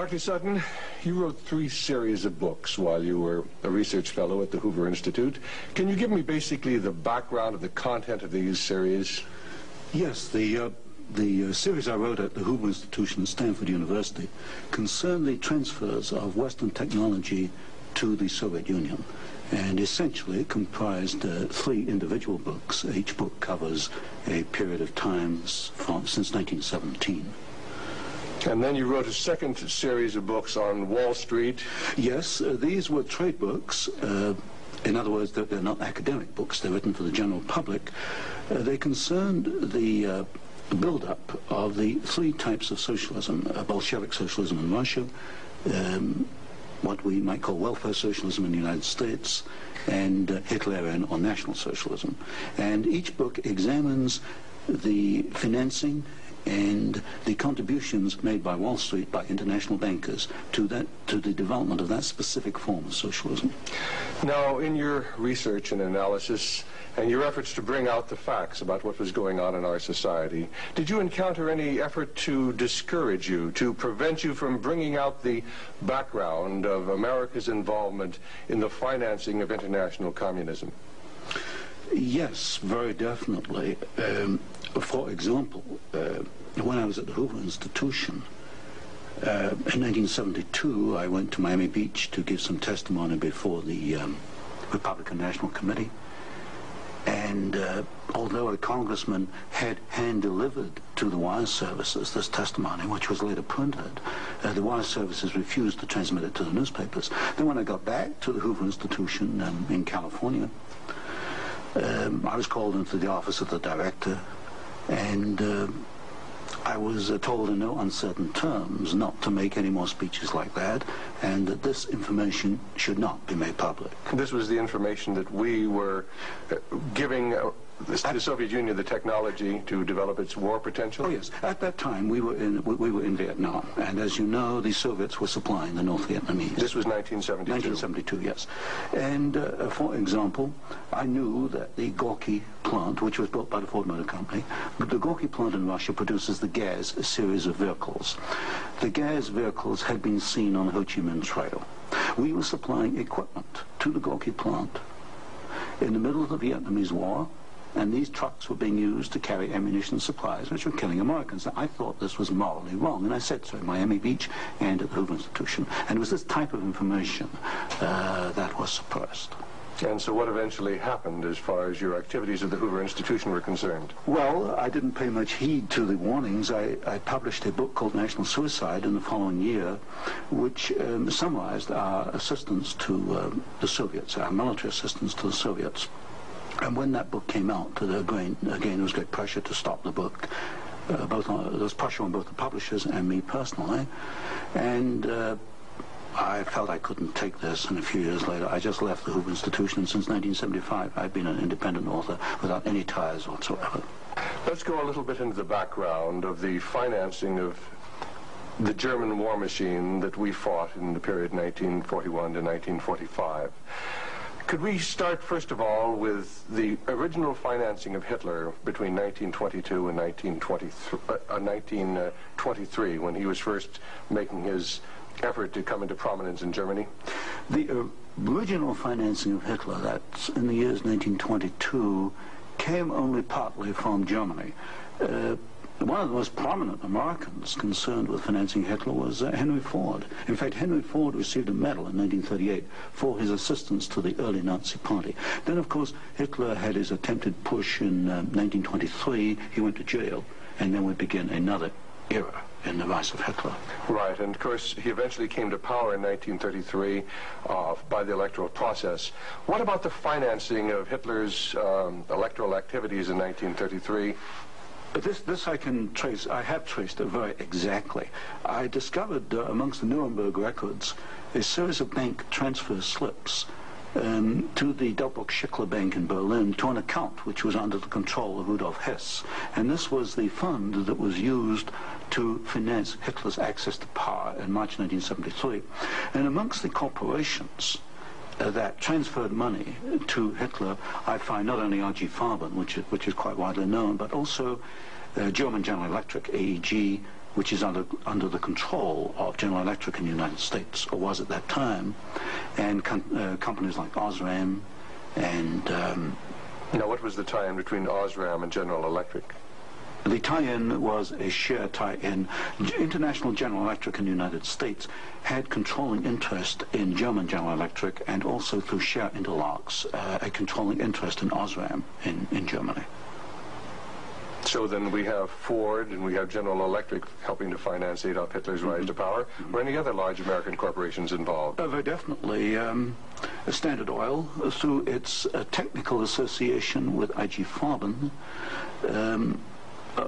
Dr. Sutton, you wrote 3 series of books while you were a research fellow at the Hoover Institute. Can you give me basically the background of the content of these series? Yes, the series I wrote at the Hoover Institution at Stanford University concerned the transfers of Western technology to the Soviet Union. And essentially it comprised 3 individual books. Each book covers a period of time since 1917. And then you wrote a second series of books on Wall Street. Yes, these were trade books. In other words, they're not academic books. They're written for the general public. They concerned the build-up of the 3 types of socialism: Bolshevik socialism in Russia, what we might call welfare socialism in the United States, and Hitlerian or National Socialism. And each book examines the financing and the contributions made by Wall Street, by international bankers, to the development of that specific form of socialism. Now, in your research and analysis, and your efforts to bring out the facts about what was going on in our society, did you encounter any effort to discourage you, to prevent you from bringing out the background of America's involvement in the financing of international communism? Yes, very definitely. For example, when I was at the Hoover Institution, in 1972, I went to Miami Beach to give some testimony before the Republican National Committee. And although a congressman had hand-delivered to the wire services this testimony, which was later printed, the wire services refused to transmit it to the newspapers. Then when I got back to the Hoover Institution in California, I was called into the office of the director, and I was told in no uncertain terms not to make any more speeches like that, and that this information should not be made public. This was the information that we were giving the Soviet Union the technology to develop its war potential? Oh yes, at that time we were in Vietnam, and as you know, the Soviets were supplying the North Vietnamese. This was 1972? 1972, yes. And for example, I knew that the Gorky plant, which was built by the Ford Motor Company, but the Gorky plant in Russia produces the Gaz series of vehicles. The Gaz vehicles had been seen on the Ho Chi Minh Trail. We were supplying equipment to the Gorky plant in the middle of the Vietnamese War, and these trucks were being used to carry ammunition supplies which were killing Americans. I thought this was morally wrong, and I said so at Miami Beach and at the Hoover Institution. And it was this type of information that was suppressed. And so what eventually happened as far as your activities at the Hoover Institution were concerned? Well, I didn't pay much heed to the warnings. I published a book called National Suicide in the following year, which summarized our assistance to the Soviets, our military assistance to the Soviets. And when that book came out, again, there was great pressure to stop the book. There was pressure on both the publishers and me personally. And I felt I couldn't take this, and a few years later I just left the Hoover Institution, and since 1975 I've been an independent author without any ties whatsoever. Let's go a little bit into the background of the financing of the German war machine that we fought in the period 1941 to 1945. Could we start, first of all, with the original financing of Hitler between 1922 and 1923, when he was first making his effort to come into prominence in Germany? The original financing of Hitler, that's in the years 1922, came only partly from Germany. One of the most prominent Americans concerned with financing Hitler was Henry Ford. In fact, Henry Ford received a medal in 1938 for his assistance to the early Nazi Party. Then, of course, Hitler had his attempted push in 1923. He went to jail, and then we begin another era in the rise of Hitler. Right, and of course he eventually came to power in 1933 by the electoral process. What about the financing of Hitler's electoral activities in 1933? This I can trace. I have traced it very exactly. I discovered amongst the Nuremberg records a series of bank transfer slips to the Delbrück-Schickler Bank in Berlin to an account which was under the control of Rudolf Hess. And this was the fund that was used to finance Hitler's access to power in March 1973. And amongst the corporations that transferred money to Hitler, I find not only R.G. Farben, which is quite widely known, but also German General Electric, AEG, which is under the control of General Electric in the United States, or was at that time, and companies like Osram and... Now, what was the tie-in between Osram and General Electric? The tie-in was a share tie-in. International General Electric in the United States had controlling interest in German General Electric, and also through share interlocks, a controlling interest in Osram in Germany. So then we have Ford and we have General Electric helping to finance Adolf Hitler's rise to power. Were any other large American corporations involved? Very definitely. Standard Oil, through its technical association with IG Farben,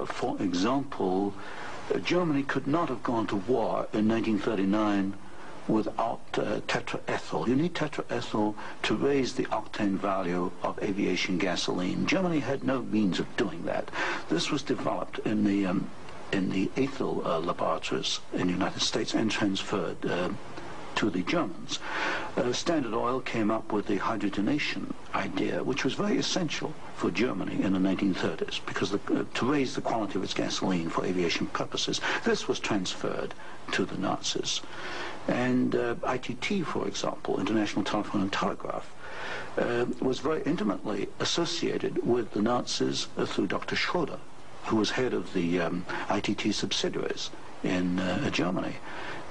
for example, Germany could not have gone to war in 1939 without tetraethyl. You need tetraethyl to raise the octane value of aviation gasoline. Germany had no means of doing that. This was developed in the ethyl laboratories in the United States and transferred to the Germans. Standard Oil came up with the hydrogenation idea, which was very essential for Germany in the 1930s, because to raise the quality of its gasoline for aviation purposes. This was transferred to the Nazis. And ITT, for example, International Telephone and Telegraph, was very intimately associated with the Nazis through Dr. Schroeder, who was head of the ITT subsidiaries in Germany.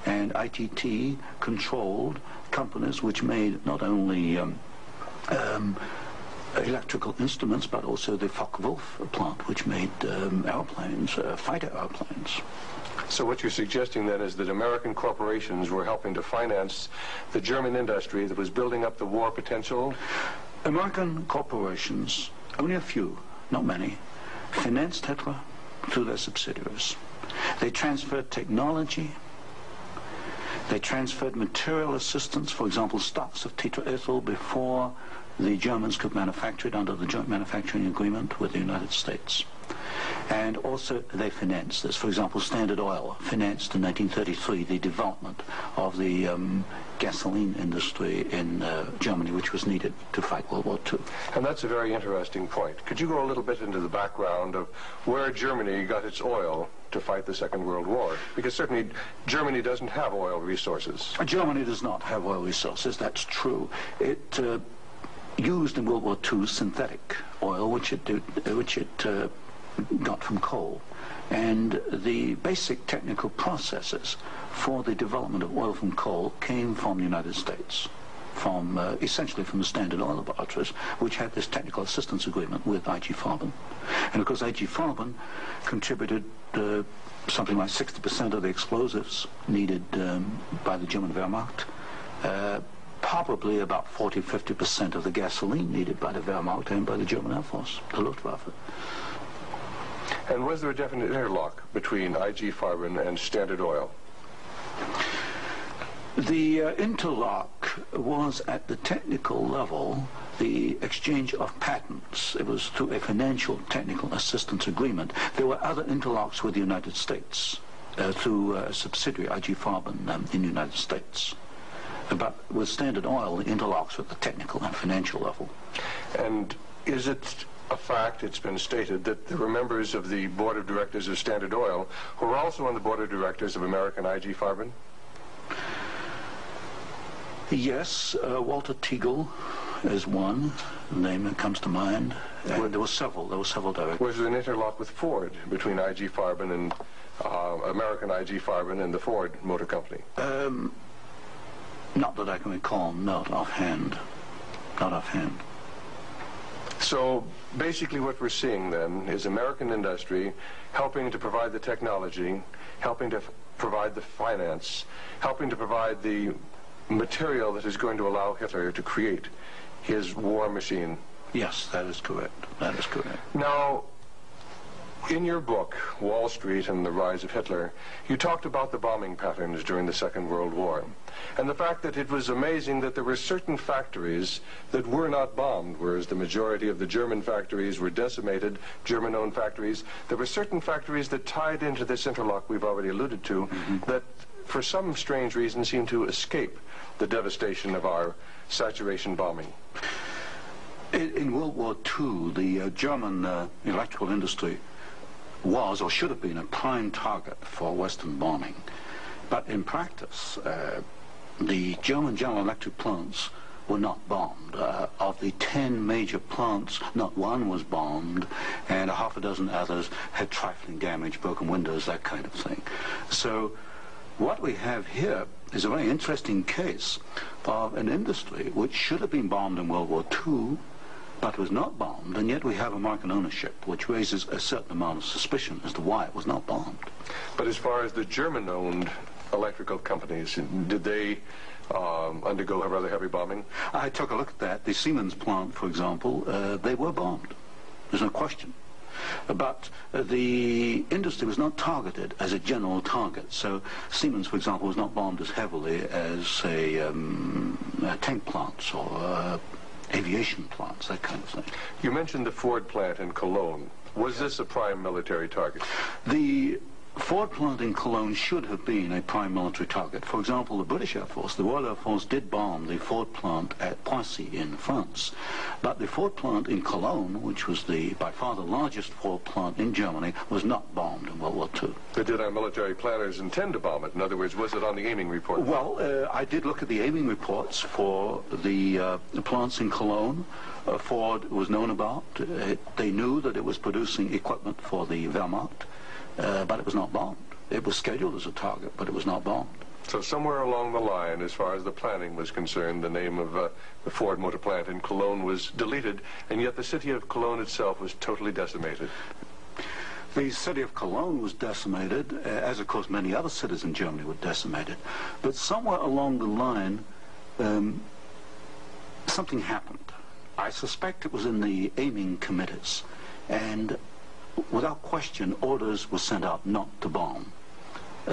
And ITT controlled companies which made not only electrical instruments, but also the Focke-Wulf plant, which made airplanes, fighter airplanes. So what you're suggesting then is that American corporations were helping to finance the German industry that was building up the war potential? American corporations, only a few, not many, financed Hitler through their subsidiaries. They transferred technology. They transferred material assistance, for example, stocks of tetraethyl before the Germans could manufacture it under the joint manufacturing agreement with the United States. And also they financed this. For example, Standard Oil financed in 1933 the development of the gasoline industry in Germany, which was needed to fight World War II. And that's a very interesting point. Could you go a little bit into the background of where Germany got its oil to fight the Second World War? Because certainly Germany doesn't have oil resources. Germany does not have oil resources, that's true. It used in World War II synthetic oil, which it got from coal. And the basic technical processes for the development of oil from coal came from the United States, from essentially from the Standard Oil laboratories, which had this technical assistance agreement with IG Farben. And of course IG Farben contributed something like 60% of the explosives needed by the German Wehrmacht, probably about 40–50% of the gasoline needed by the Wehrmacht and by the German Air Force, the Luftwaffe. And was there a definite interlock between IG Farben and Standard Oil? The interlock was at the technical level, the exchange of patents. It was through a financial technical assistance agreement. There were other interlocks with the United States through a subsidiary, IG Farben, in the United States. But with Standard Oil, the interlocks were at the technical and financial level. And is it a fact, it's been stated, that there were members of the board of directors of Standard Oil who were also on the board of directors of American IG Farben? Yes, Walter Teagle is one name that comes to mind. There were several directors. Was there an interlock with Ford between IG Farben and American IG Farben and the Ford Motor Company? Not that I can recall, not offhand. Not offhand. So basically what we're seeing then is American industry helping to provide the technology, helping to provide the finance, helping to provide the material that is going to allow Hitler to create his war machine. Yes, that is correct. That is correct. Now, in your book, Wall Street and the Rise of Hitler, you talked about the bombing patterns during the Second World War, and the fact that it was amazing that there were certain factories that were not bombed, whereas the majority of the German factories were decimated, German-owned factories. There were certain factories that tied into this interlock we've already alluded to, that for some strange reason seemed to escape the devastation of our saturation bombing. In World War II, the German electrical industry was or should have been a prime target for Western bombing. But in practice, the German General Electric plants were not bombed. Of the 10 major plants, not one was bombed, and a half a dozen others had trifling damage, broken windows, that kind of thing. So what we have here is a very interesting case of an industry which should have been bombed in World War II, but was not bombed, and yet we have American ownership, which raises a certain amount of suspicion as to why it was not bombed. But as far as the German-owned electrical companies, did they undergo a rather heavy bombing? I took a look at that. The Siemens plant, for example, they were bombed. There's no question. But the industry was not targeted as a general target. So Siemens, for example, was not bombed as heavily as, say, tank plants or aviation plants, that kind of thing. You mentioned the Ford plant in Cologne. Was this a prime military target? The Ford plant in Cologne should have been a prime military target. For example, the British Air Force, the Royal Air Force, did bomb the Ford plant at Poissy in France. But the Ford plant in Cologne, which was by far the largest Ford plant in Germany, was not bombed in World War II. But did our military planners intend to bomb it? In other words, was it on the aiming report? Well, I did look at the aiming reports for the plants in Cologne. Ford was known about. They knew that it was producing equipment for the Wehrmacht. But it was not bombed. It was scheduled as a target, but it was not bombed. So somewhere along the line, as far as the planning was concerned, the name of the Ford motor plant in Cologne was deleted, and yet the city of Cologne itself was totally decimated. The city of Cologne was decimated, as of course many other cities in Germany were decimated. But somewhere along the line, something happened. I suspect it was in the aiming committees, and without question, orders were sent out not to bomb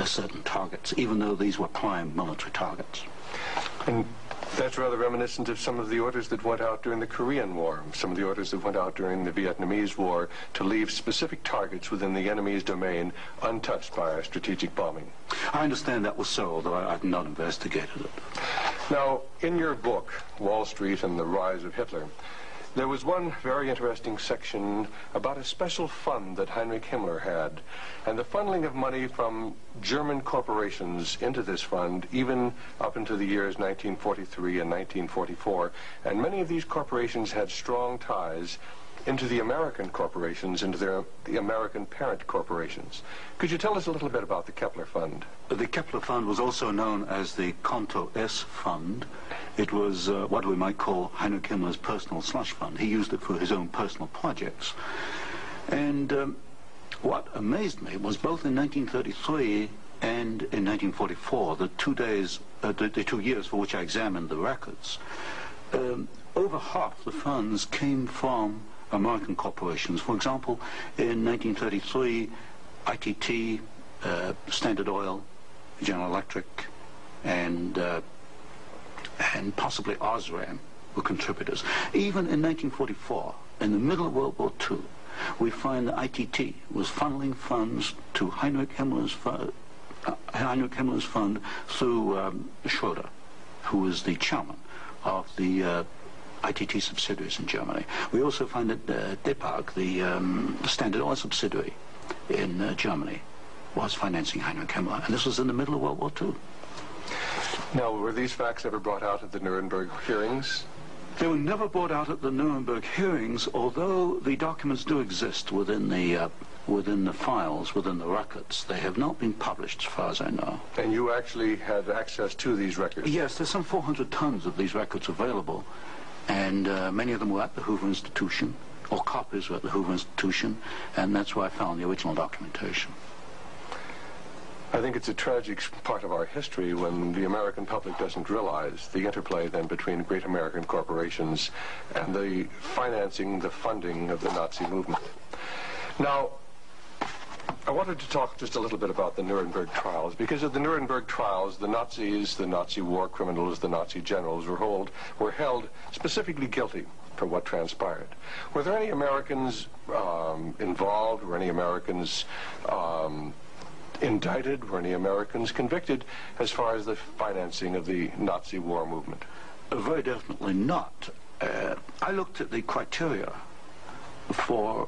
certain targets, even though these were prime military targets. And that's rather reminiscent of some of the orders that went out during the Korean War, some of the orders that went out during the Vietnamese War to leave specific targets within the enemy's domain untouched by our strategic bombing. I understand that was so, although I've not investigated it. Now, in your book, Wall Street and the Rise of Hitler, there was one very interesting section about a special fund that Heinrich Himmler had, and the funneling of money from German corporations into this fund, even up into the years 1943 and 1944. And many of these corporations had strong ties into the American corporations, into the American parent corporations. Could you tell us a little bit about the Kepler Fund? The Kepler Fund was also known as the Konto S Fund. It was what we might call Heinrich Himmler's personal slush fund. He used it for his own personal projects. And what amazed me was both in 1933 and in 1944, the 2 years for which I examined the records, over half the funds came from American corporations. For example, in 1933, ITT, Standard Oil, General Electric, and possibly Osram were contributors. Even in 1944, in the middle of World War II, we find that ITT was funneling funds to Heinrich Himmler's fund through Schroeder, who was the chairman of the ITT subsidiaries in Germany. We also find that Depag, the Standard Oil subsidiary in Germany, was financing Heinrich Himmler, and this was in the middle of World War II. Now, were these facts ever brought out at the Nuremberg hearings? They were never brought out at the Nuremberg hearings, although the documents do exist within the files, within the records. They have not been published, as far as I know. And you actually had access to these records? Yes, there's some 400 tons of these records available, and many of them were at the Hoover Institution, or copies were at the Hoover Institution, and that's where I found the original documentation. I think it's a tragic part of our history when the American public doesn't realize the interplay then between great American corporations and the financing, the funding of the Nazi movement. Now, I wanted to talk just a little bit about the Nuremberg trials, because at the Nuremberg trials, the Nazis, the Nazi war criminals, the Nazi generals were held specifically guilty for what transpired. Were there any Americans involved? Were any Americans indicted? Were any Americans convicted as far as the financing of the Nazi war movement? Very definitely not. I looked at the criteria for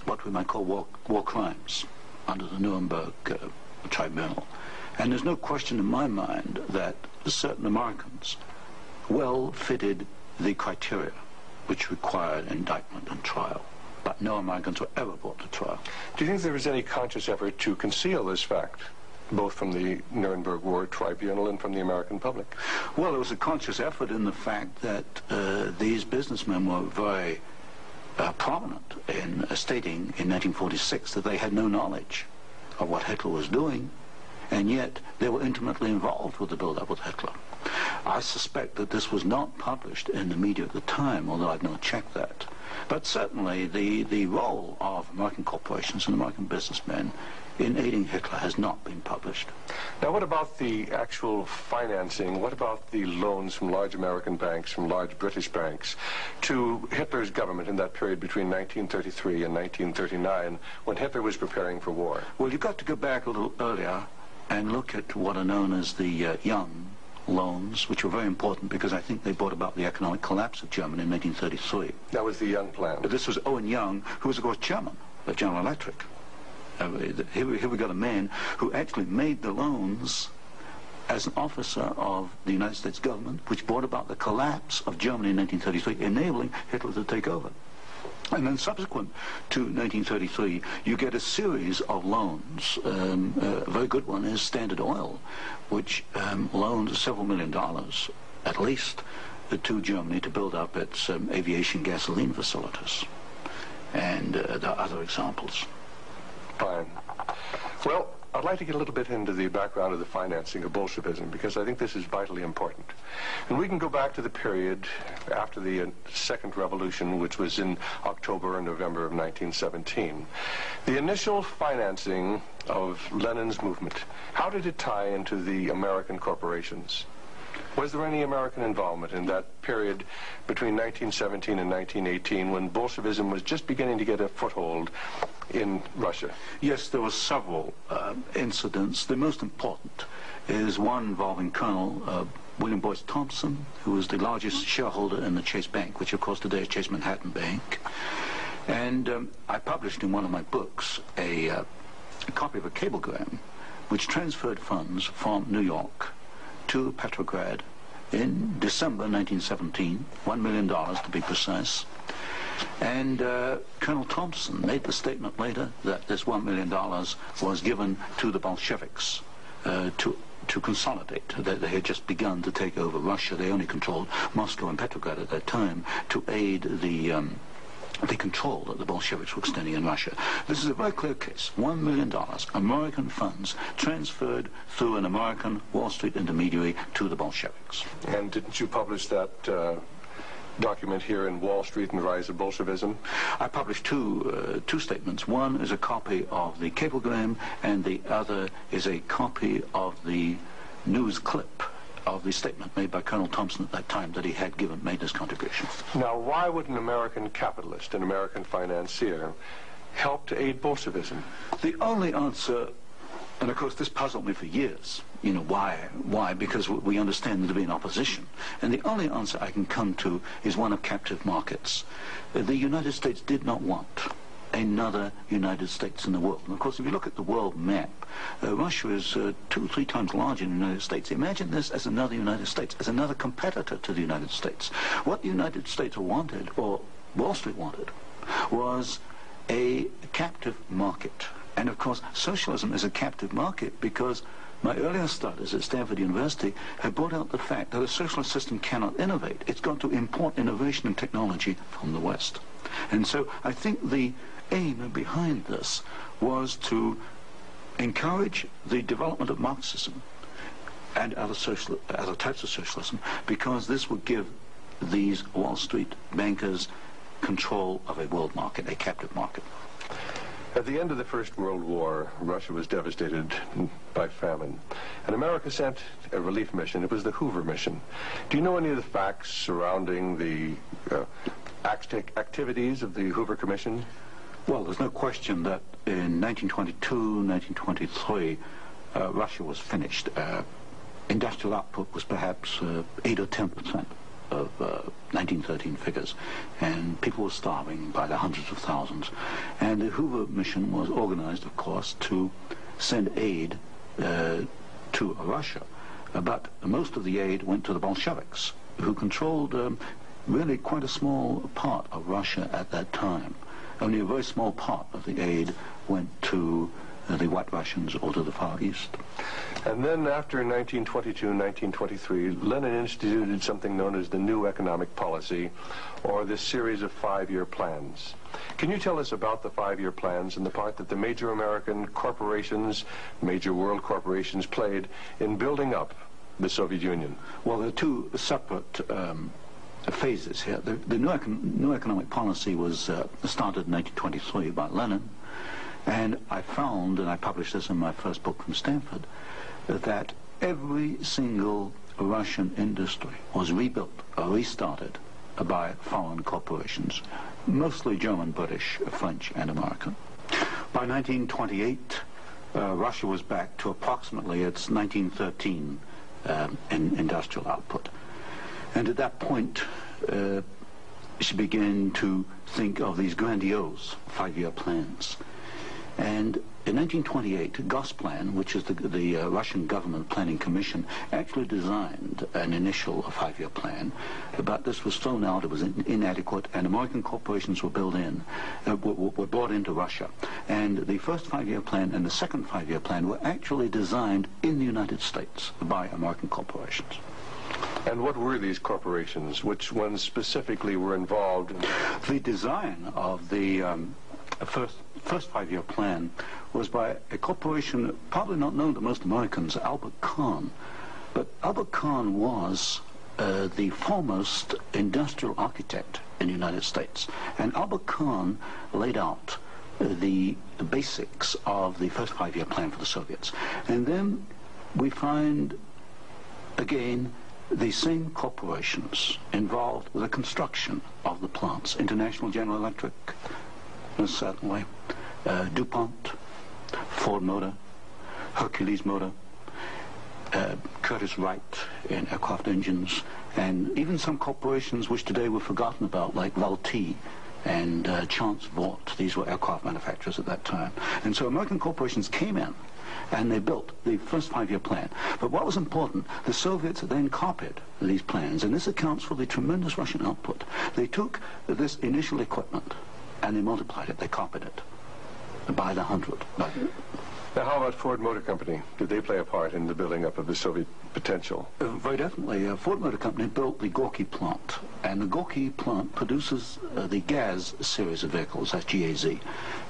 what we might call war crimes under the Nuremberg tribunal. And there's no question in my mind that certain Americans well fitted the criteria which required indictment and trial. But no Americans were ever brought to trial. Do you think there was any conscious effort to conceal this fact, both from the Nuremberg War Tribunal and from the American public? Well, there was a conscious effort in the fact that these businessmen were very prominent in stating in 1946 that they had no knowledge of what Hitler was doing, and yet they were intimately involved with the build-up with Hitler. I suspect that this was not published in the media at the time, although I've not checked that. But certainly the role of American corporations and American businessmen in aiding Hitler has not been published. Now, what about the actual financing? What about the loans from large American banks, from large British banks, to Hitler's government in that period between 1933 and 1939, when Hitler was preparing for war? Well, you've got to go back a little earlier and look at what are known as the Young loans, which were very important because I think they brought about the economic collapse of Germany in 1933. That was the Young plan. This was Owen Young, who was, of course, chairman of General Electric. Here we got a man who actually made the loans as an officer of the United States government, which brought about the collapse of Germany in 1933, enabling Hitler to take over. And then subsequent to 1933, you get a series of loans. A very good one is Standard Oil, which loaned several $1 million, at least, to Germany to build up its aviation gasoline facilities. And there are other examples. Fine. Well, I'd like to get a little bit into the background of the financing of Bolshevism, because I think this is vitally important. And we can go back to the period after the Second Revolution, which was in October and November of 1917. The initial financing of Lenin's movement, how did it tie into the American corporations? Was there any American involvement in that period between 1917 and 1918, when Bolshevism was just beginning to get a foothold in Russia? Yes, there were several incidents. The most important is one involving Colonel William Boyce Thompson, who was the largest shareholder in the Chase Bank, which of course today is Chase Manhattan Bank. And I published in one of my books a copy of a cablegram which transferred funds from New York to Petrograd in December 1917, $1 million to be precise. And Colonel Thompson made the statement later that this $1 million was given to the Bolsheviks to consolidate. They had just begun to take over Russia. They only controlled Moscow and Petrograd at that time, to aid the control that the Bolsheviks were extending in Russia. This is a very clear case. $1 million, American funds transferred through an American Wall Street intermediary to the Bolsheviks. And didn't you publish that document here in Wall Street and the Rise of Bolshevism? I published two statements. One is a copy of the cablegram, and the other is a copy of the news clip of the statement made by Colonel Thompson at that time that he had made this contribution. Now, why would an American capitalist, an American financier, help to aid Bolshevism? The only answer, and of course this puzzled me for years, you know, why? Why? Because we understand there to be an opposition. And the only answer I can come to is one of captive markets. The United States did not want another United States in the world. And of course, if you look at the world map, Russia is 2 or 3 times larger than the United States. Imagine this as another United States, as another competitor to the United States. What the United States wanted, or Wall Street wanted, was a captive market. And of course, socialism is a captive market because my earlier studies at Stanford University have brought out the fact that a socialist system cannot innovate. It's got to import innovation and technology from the West. And so I think the aim behind this was to encourage the development of Marxism and other types of socialism, because this would give these Wall Street bankers control of a world market, a captive market. At the end of the First World War, Russia was devastated by famine, and America sent a relief mission. It was the Hoover mission. Do you know any of the facts surrounding the activities of the Hoover Commission? Well, there's no question that in 1922, 1923, Russia was finished. Industrial output was perhaps 8 or 10%. of 1913 figures, and people were starving by the hundreds of thousands. And the Hoover mission was organized, of course, to send aid to Russia. But most of the aid went to the Bolsheviks, who controlled really quite a small part of Russia at that time. Only a very small part of the aid went to the White Russians or to the Far East. And then after 1922, 1923, Lenin instituted something known as the New Economic Policy, or this series of 5-year plans. Can you tell us about the 5-year plans and the part that the major American corporations, major world corporations, played in building up the Soviet Union? Well, there are two separate phases here. The new economic policy was started in 1923 by Lenin, and I found, and I published this in my first book from Stanford, that every single Russian industry was rebuilt or restarted by foreign corporations, mostly German, British, French, and American. By 1928, Russia was back to approximately its 1913 industrial output. And at that point, she began to think of these grandiose 5-year plans. And in 1928, Gosplan, which is the Russian government planning commission, actually designed an initial 5-year plan, but this was thrown out. It was inadequate, and American corporations were brought into Russia. And the first 5-year plan and the second 5-year plan were actually designed in the United States by American corporations. And what were these corporations? Which ones specifically were involved? The design of the first 5-year plan was by a corporation probably not known to most Americans, Albert Kahn. But Albert Kahn was the foremost industrial architect in the United States. And Albert Kahn laid out the basics of the first 5-year plan for the Soviets. And then we find, again, the same corporations involved with the construction of the plants. International General Electric, certainly, DuPont, Ford Motor, Hercules Motor, Curtiss-Wright in aircraft engines, and even some corporations which today we've forgotten about, like Vultee and Chance Vought. These were aircraft manufacturers at that time. And so American corporations came in and they built the first 5-year plan. But what was important, the Soviets then copied these plans, and this accounts for the tremendous Russian output. They took this initial equipment and they multiplied it, they copied it by the 100. Now, how about Ford Motor Company? Did they play a part in the building up of the Soviet potential? Very definitely. Ford Motor Company built the Gorky plant, and the Gorky plant produces the GAZ series of vehicles, that's G-A-Z,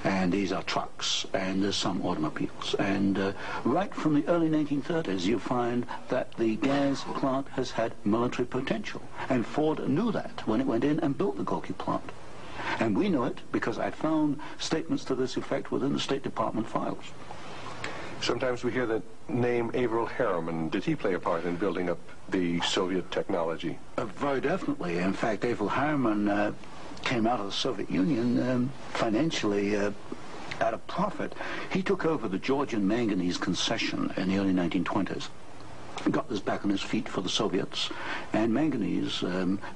and these are trucks, and there's some automobiles. And right from the early 1930s, you find that the GAZ plant has had military potential, and Ford knew that when it went in and built the Gorky plant. And we know it because I found statements to this effect within the State Department files. Sometimes we hear the name Averell Harriman. Did he play a part in building up the Soviet technology? Very definitely. In fact, Averell Harriman came out of the Soviet Union financially at a profit. He took over the Georgian manganese concession in the early 1920s. Got this back on his feet for the Soviets, and manganese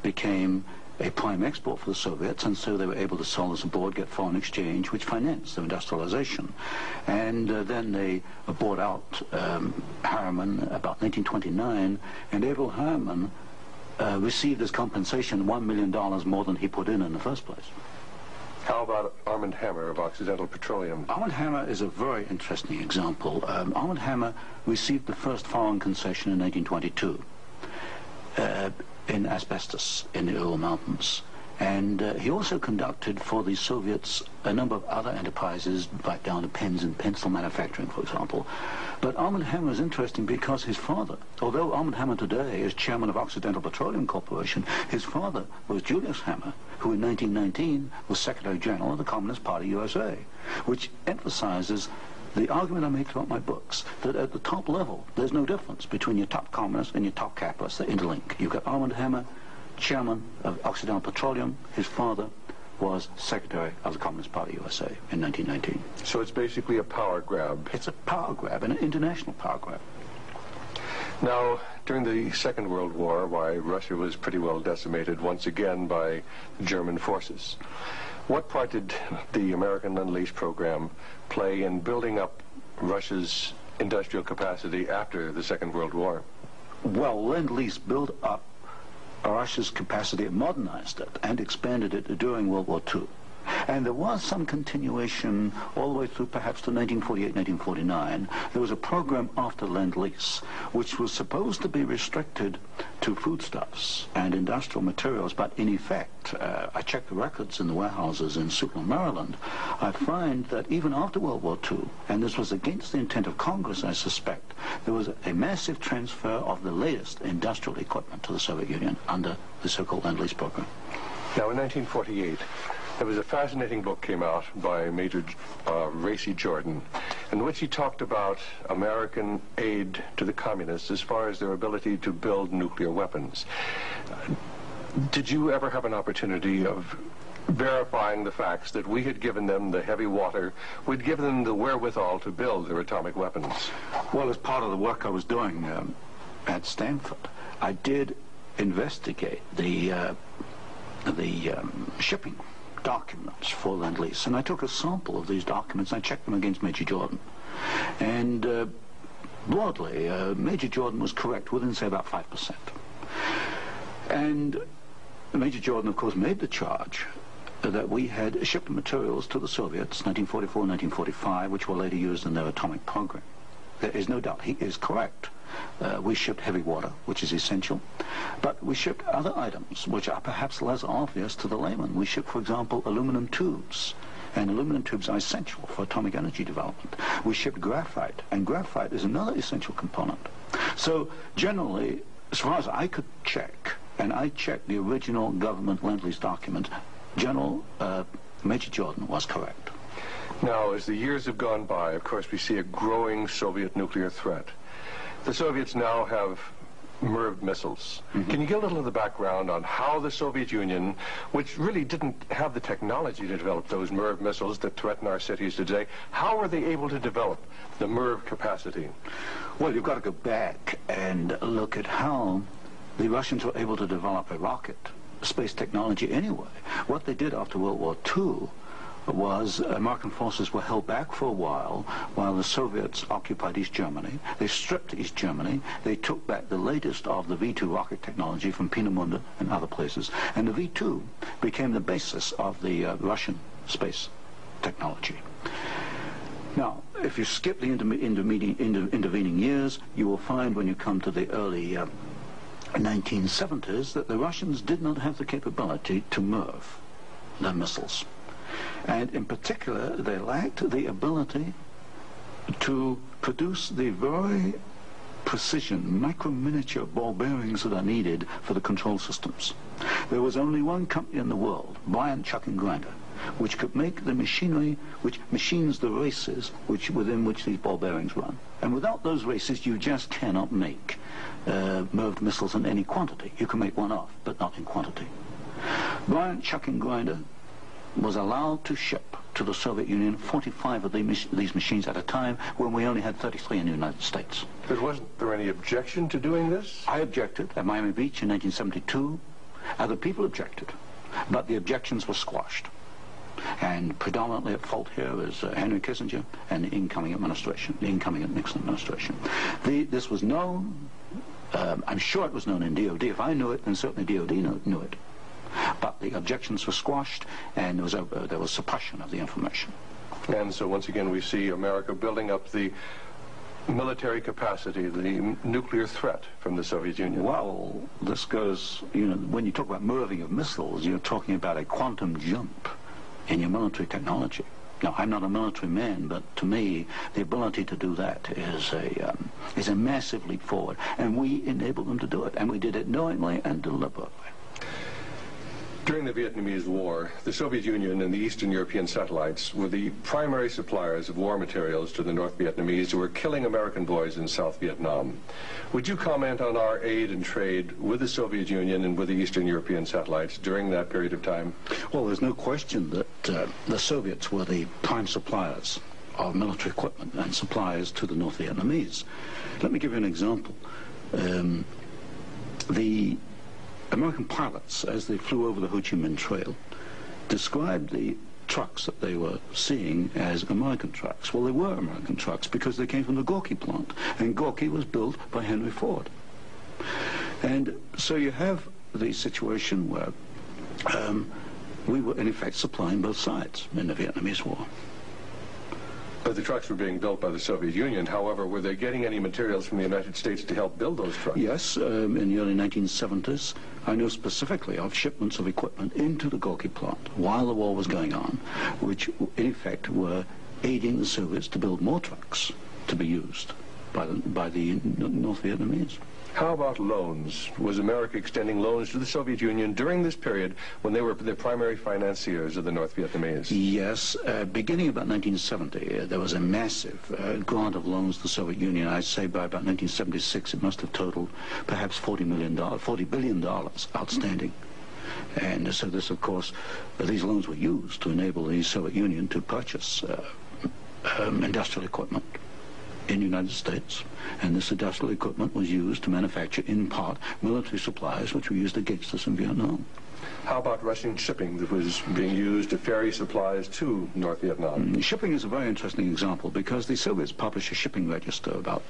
became a prime export for the Soviets, and so they were able to sell this abroad, get foreign exchange, which financed their industrialization. And then they bought out Harriman about 1929, and Averell Harriman received as compensation $1 million more than he put in the first place. How about Armand Hammer of Occidental Petroleum? Armand Hammer is a very interesting example. Armand Hammer received the first foreign concession in 1922. In asbestos in the Ural Mountains. And he also conducted for the Soviets a number of other enterprises, right down to pens and pencil manufacturing, for example. But Armand Hammer is interesting because his father, although Armand Hammer today is chairman of Occidental Petroleum Corporation, his father was Julius Hammer, who in 1919 was Secretary General of the Communist Party USA, which emphasizes the argument I make throughout my books, that at the top level, there's no difference between your top communists and your top capitalists. They interlink. You've got Armand Hammer, chairman of Occidental Petroleum. His father was Secretary of the Communist Party USA in 1919. So it's basically a power grab. It's a power grab, an international power grab. Now, during the Second World War, why, Russia was pretty well decimated once again by German forces. What part did the American Lend-Lease program play in building up Russia's industrial capacity after the Second World War? Well, Lend-Lease built up Russia's capacity, modernized it, and expanded it during World War II. And there was some continuation all the way through perhaps to 1948, 1949. There was a program after Lend-Lease, which was supposed to be restricted to foodstuffs and industrial materials, but in effect, I checked the records in the warehouses in Suitland, Maryland, I find that even after World War II, and this was against the intent of Congress, I suspect, there was a massive transfer of the latest industrial equipment to the Soviet Union under the so-called Lend-Lease program. Now, in 1948, there was a fascinating book came out by Major Racy Jordan, in which he talked about American aid to the communists as far as their ability to build nuclear weapons. Did you ever have an opportunity of verifying the facts that we had given them the heavy water, we'd given them the wherewithal to build their atomic weapons? Well, as part of the work I was doing at Stanford, I did investigate the shipping documents for Lend-Lease, and I took a sample of these documents and I checked them against Major Jordan. And broadly, Major Jordan was correct within, say, about 5%. And Major Jordan, of course, made the charge that we had shipped materials to the Soviets, 1944, 1945, which were later used in their atomic program. There is no doubt he is correct. We shipped heavy water, which is essential, but we shipped other items which are perhaps less obvious to the layman. We shipped, for example, aluminum tubes, and aluminum tubes are essential for atomic energy development. We shipped graphite, and graphite is another essential component. So generally, as far as I could check, and I checked the original government Lend-Lease document, General Major Jordan was correct. Now, as the years have gone by, of course, we see a growing Soviet nuclear threat. The Soviets now have MIRV missiles. Mm-hmm. Can you give a little of the background on how the Soviet Union, which really didn't have the technology to develop those MIRV missiles that threaten our cities today, how were they able to develop the MIRV capacity? Well, you've got to go back and look at how the Russians were able to develop a rocket, space technology anyway. What they did after World War II was American forces were held back for a while the Soviets occupied East Germany. They stripped East Germany. They took back the latest of the V-2 rocket technology from Peenemünde and other places. And the V-2 became the basis of the Russian space technology. Now, if you skip the intervening years, you will find when you come to the early 1970s that the Russians did not have the capability to MIRV their missiles. And in particular, they lacked the ability to produce the very precision, micro-miniature ball bearings that are needed for the control systems. There was only one company in the world, Bryant, Chuck and Grinder, which could make the machinery which machines the races within which these ball bearings run. And without those races, you just cannot make MIRV missiles in any quantity. You can make one off, but not in quantity. Bryant, Chuck and Grinder was allowed to ship to the Soviet Union 45 of these machines at a time when we only had 33 in the United States. But wasn't there any objection to doing this? I objected at Miami Beach in 1972. Other people objected, but the objections were squashed. And predominantly at fault here is Henry Kissinger and the incoming administration, the incoming Nixon administration. This was known, I'm sure it was known in DOD. If I knew it, then certainly DOD knew it. But the objections were squashed, and there was suppression of the information. And so once again we see America building up the military capacity, the nuclear threat from the Soviet Union. Well, this goes, when you talk about MIRVing of missiles, you're talking about a quantum jump in your military technology. Now, I'm not a military man, but to me, the ability to do that is a massive leap forward, and we enabled them to do it, and we did it knowingly and deliberately. During the Vietnamese War, the Soviet Union and the Eastern European satellites were the primary suppliers of war materials to the North Vietnamese who were killing American boys in South Vietnam. Would you comment on our aid and trade with the Soviet Union and with the Eastern European satellites during that period of time? Well, there's no question that the Soviets were the prime suppliers of military equipment and supplies to the North Vietnamese. Let me give you an example. the American pilots, as they flew over the Ho Chi Minh Trail, described the trucks that they were seeing as American trucks. Well, they were American trucks because they came from the Gorky plant, and Gorky was built by Henry Ford. And so you have the situation where we were, in effect, supplying both sides in the Vietnamese War. But the trucks were being built by the Soviet Union. However, were they getting any materials from the United States to help build those trucks? Yes, in the early 1970s, I know specifically of shipments of equipment into the Gorky plant while the war was going on, which in effect were aiding the Soviets to build more trucks to be used by the North Vietnamese. How about loans? Was America extending loans to the Soviet Union during this period when they were the primary financiers of the North Vietnamese? Yes. Beginning about 1970, there was a massive grant of loans to the Soviet Union. I'd say by about 1976, it must have totaled perhaps $40 billion outstanding. And so this, of course, these loans were used to enable the Soviet Union to purchase industrial equipment in the United States, and this industrial equipment was used to manufacture, in part, military supplies which were used against us in Vietnam. How about Russian shipping that was being used to ferry supplies to North Vietnam? Shipping is a very interesting example because the Soviets published a shipping register about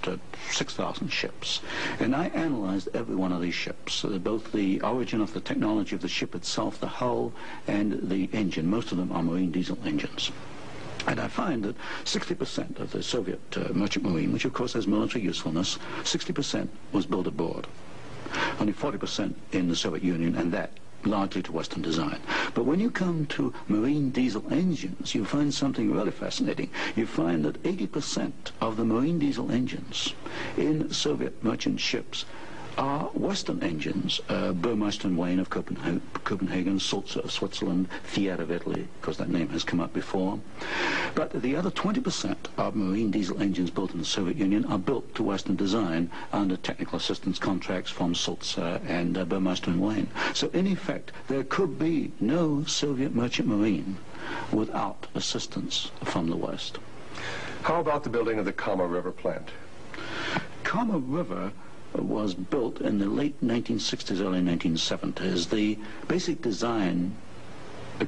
6,000 ships, and I analyzed every one of these ships, both the origin of the technology of the ship itself, the hull, and the engine. Most of them are marine diesel engines. And I find that 60% of the Soviet merchant marine, which of course has military usefulness, 60% was built aboard. Only 40% in the Soviet Union, and that largely to Western design. But when you come to marine diesel engines, you find something really fascinating. You find that 80% of the marine diesel engines in Soviet merchant ships are Western engines, Burmeister and Wain of Copenhagen, Sulzer of Switzerland, Fiat of Italy, because that name has come up before. But the other 20% of marine diesel engines built in the Soviet Union are built to Western design under technical assistance contracts from Sulzer and Burmeister and Wain. So in effect, there could be no Soviet merchant marine without assistance from the West. How about the building of the Kama River plant? Kama River was built in the late 1960s, early 1970s. The basic design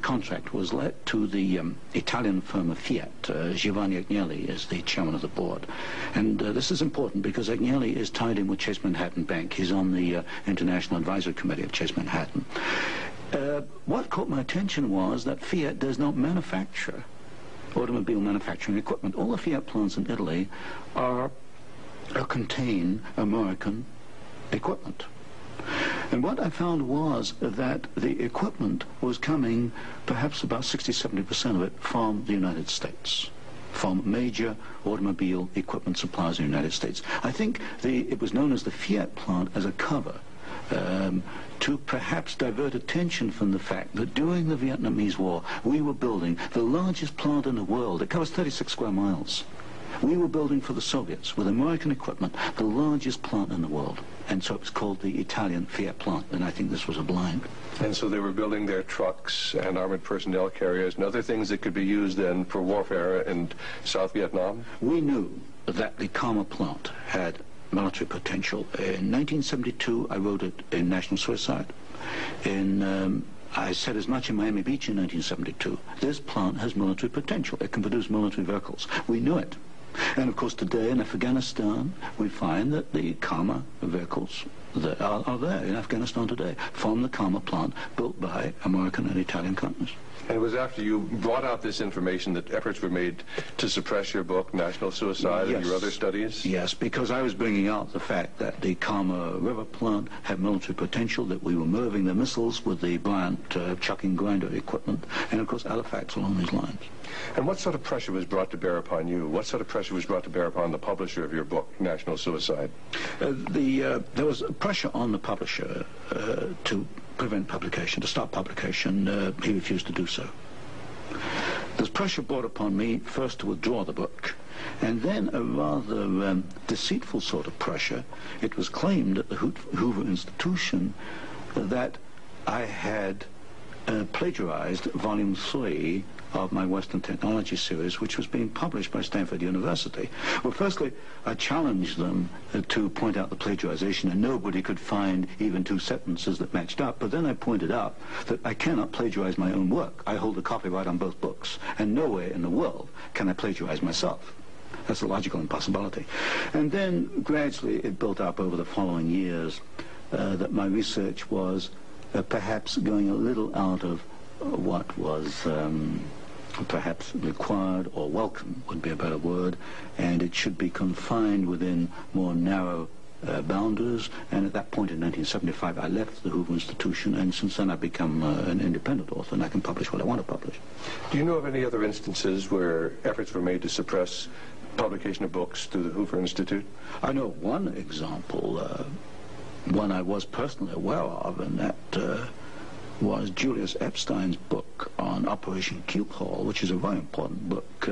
contract was let to the Italian firm of Fiat. Giovanni Agnelli is the chairman of the board. And this is important because Agnelli is tied in with Chase Manhattan Bank. He's on the International Advisory Committee of Chase Manhattan. What caught my attention was that Fiat does not manufacture automobile manufacturing equipment. All the Fiat plants in Italy contain American equipment. And what I found was that the equipment was coming, perhaps about 60-70% of it, from the United States, from major automobile equipment suppliers in the United States. I think it was known as the Fiat plant as a cover to perhaps divert attention from the fact that during the Vietnamese War, we were building the largest plant in the world. It covers 36 square miles. We were building for the Soviets, with American equipment, the largest plant in the world. And so it was called the Italian Fiat plant, and I think this was a blind. And so they were building their trucks and armored personnel carriers and other things that could be used then for warfare in South Vietnam? We knew that the Kama plant had military potential. In 1972, I wrote it in National Suicide. I said as much in Miami Beach in 1972. This plant has military potential. It can produce military vehicles. We knew it. And of course today in Afghanistan we find that the Kama vehicles that are there in Afghanistan today from the Kama plant built by American and Italian companies. And it was after you brought out this information that efforts were made to suppress your book, National Suicide, Yes. and your other studies? Yes, because I was bringing out the fact that the Kama River plant had military potential, that we were moving the missiles with the Bryant chucking grinder equipment, and of course other facts along these lines. And what sort of pressure was brought to bear upon you? What sort of pressure was brought to bear upon the publisher of your book, National Suicide? There was pressure on the publisher to prevent publication, to stop publication. He refused to do so. There's pressure brought upon me first to withdraw the book, and then a rather deceitful sort of pressure. It was claimed at the Hoover Institution that I had plagiarized Volume 3 of my Western Technology series, which was being published by Stanford University. Well, firstly, I challenged them to point out the plagiarization, and nobody could find even 2 sentences that matched up. But then I pointed out that I cannot plagiarize my own work. I hold the copyright on both books, and nowhere in the world can I plagiarize myself. That's a logical impossibility. And then gradually it built up over the following years that my research was perhaps going a little out of what was perhaps required or welcome would be a better word, and it should be confined within more narrow boundaries. And at that point in 1975 I left the Hoover Institution, and since then I've become an independent author, and I can publish what I want to publish. Do you know of any other instances where efforts were made to suppress publication of books through the Hoover Institute? I know one example, one I was personally aware of, and that was Julius Epstein's book on Operation Cube-Hall, which is a very important book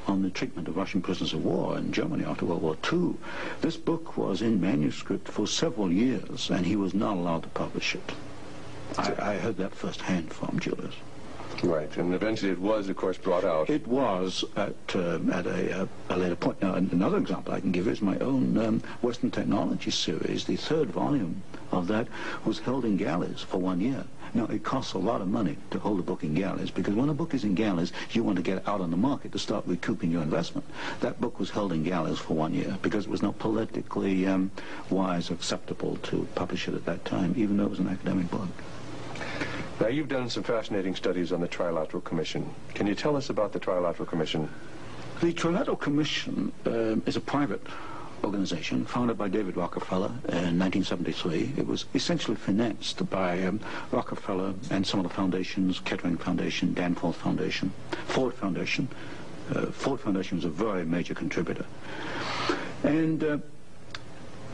on the treatment of Russian prisoners of war in Germany after World War II. This book was in manuscript for several years, and he was not allowed to publish it. I heard that firsthand from Julius. Right, and eventually it was, of course, brought out. It was at a later point. Now, another example I can give is my own Western Technology series. The 3rd volume of that was held in galleys for 1 year. Now, it costs a lot of money to hold a book in galleys, because when a book is in galleys, you want to get out on the market to start recouping your investment. That book was held in galleys for 1 year because it was not politically wise or acceptable to publish it at that time, even though it was an academic book. Now, you've done some fascinating studies on the Trilateral Commission. Can you tell us about the Trilateral Commission? The Trilateral Commission is a private organization founded by David Rockefeller in 1973. It was essentially financed by Rockefeller and some of the foundations, Kettering Foundation, Danforth Foundation, Ford Foundation. Ford Foundation was a very major contributor. And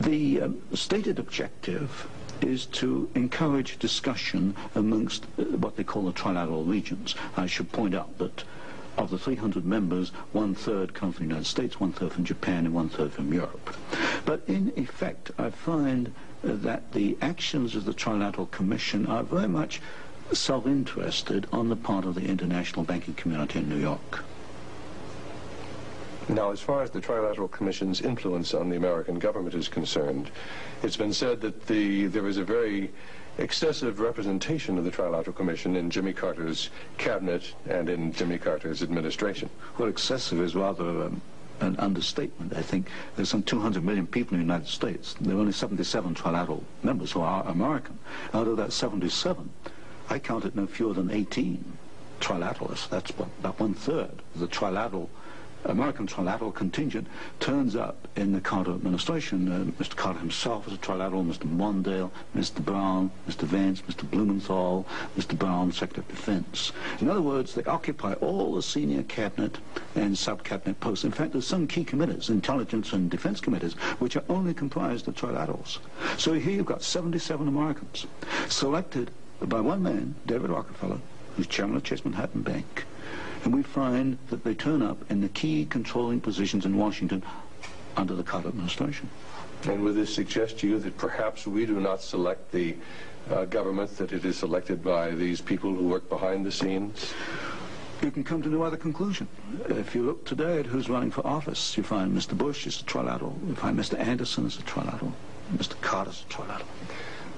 the stated objective is to encourage discussion amongst what they call the trilateral regions. I should point out that of the 300 members, 1/3 come from the United States, 1/3 from Japan, and 1/3 from Europe. But in effect, I find that the actions of the Trilateral Commission are very much self-interested on the part of the international banking community in New York. Now, as far as the Trilateral Commission's influence on the American government is concerned, it's been said that there is a very excessive representation of the Trilateral Commission in Jimmy Carter's cabinet and in Jimmy Carter's administration. Well, excessive is rather an understatement. I think there's some 200 million people in the United States. There are only 77 trilateral members who are American. Out of that 77, I counted no fewer than 18 trilateralists. That's about 1/3 of the American trilateral contingent turns up in the Carter administration. Mr. Carter himself was a trilateral, Mr. Mondale, Mr. Brown, Mr. Vance, Mr. Blumenthal, Mr. Brown, Secretary of Defense. In other words, they occupy all the senior cabinet and sub-cabinet posts. In fact, there's some key committees, intelligence and defense committees, which are only comprised of trilaterals. So here you've got 77 Americans selected by one man, David Rockefeller, who's chairman of Chase Manhattan Bank. And we find that they turn up in the key controlling positions in Washington under the Carter administration. And would this suggest to you that perhaps we do not select the government, that it is selected by these people who work behind the scenes? You can come to no other conclusion. If you look today at who's running for office, you find Mr. Bush is a trilateral, you find Mr. Anderson is a trilateral, Mr. Carter is a trilateral.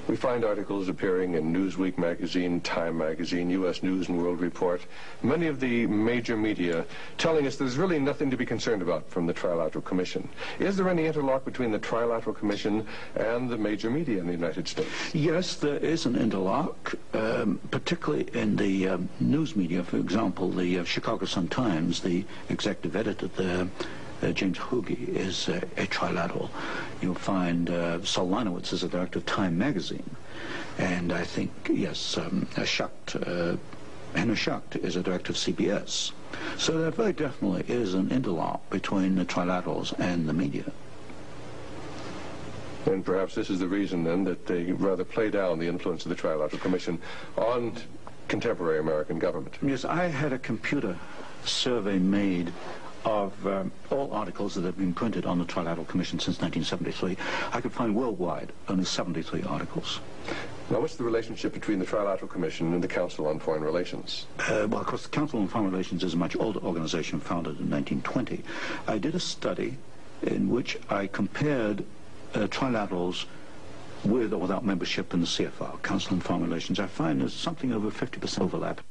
We find articles appearing in Newsweek magazine, Time magazine, U.S. News and World Report, many of the major media telling us there's really nothing to be concerned about from the Trilateral Commission. Is there any interlock between the Trilateral Commission and the major media in the United States? Yes, there is an interlock, particularly in the news media. For example, the Chicago Sun-Times, the executive editor there, James Hoogie, is a trilateral. You'll find Saul Leinowitz is a director of Time magazine. And I think, yes, Henry Schacht is a director of CBS. So there very definitely is an interlock between the trilaterals and the media. And perhaps this is the reason, then, that they rather play down the influence of the Trilateral Commission on contemporary American government. Yes, I had a computer survey made of all articles that have been printed on the Trilateral Commission since 1973, I could find worldwide only 73 articles. Now, what's the relationship between the Trilateral Commission and the Council on Foreign Relations? Well, of course, the Council on Foreign Relations is a much older organization founded in 1920. I did a study in which I compared trilaterals with or without membership in the CFR, Council on Foreign Relations. I find there's something over 50% overlap.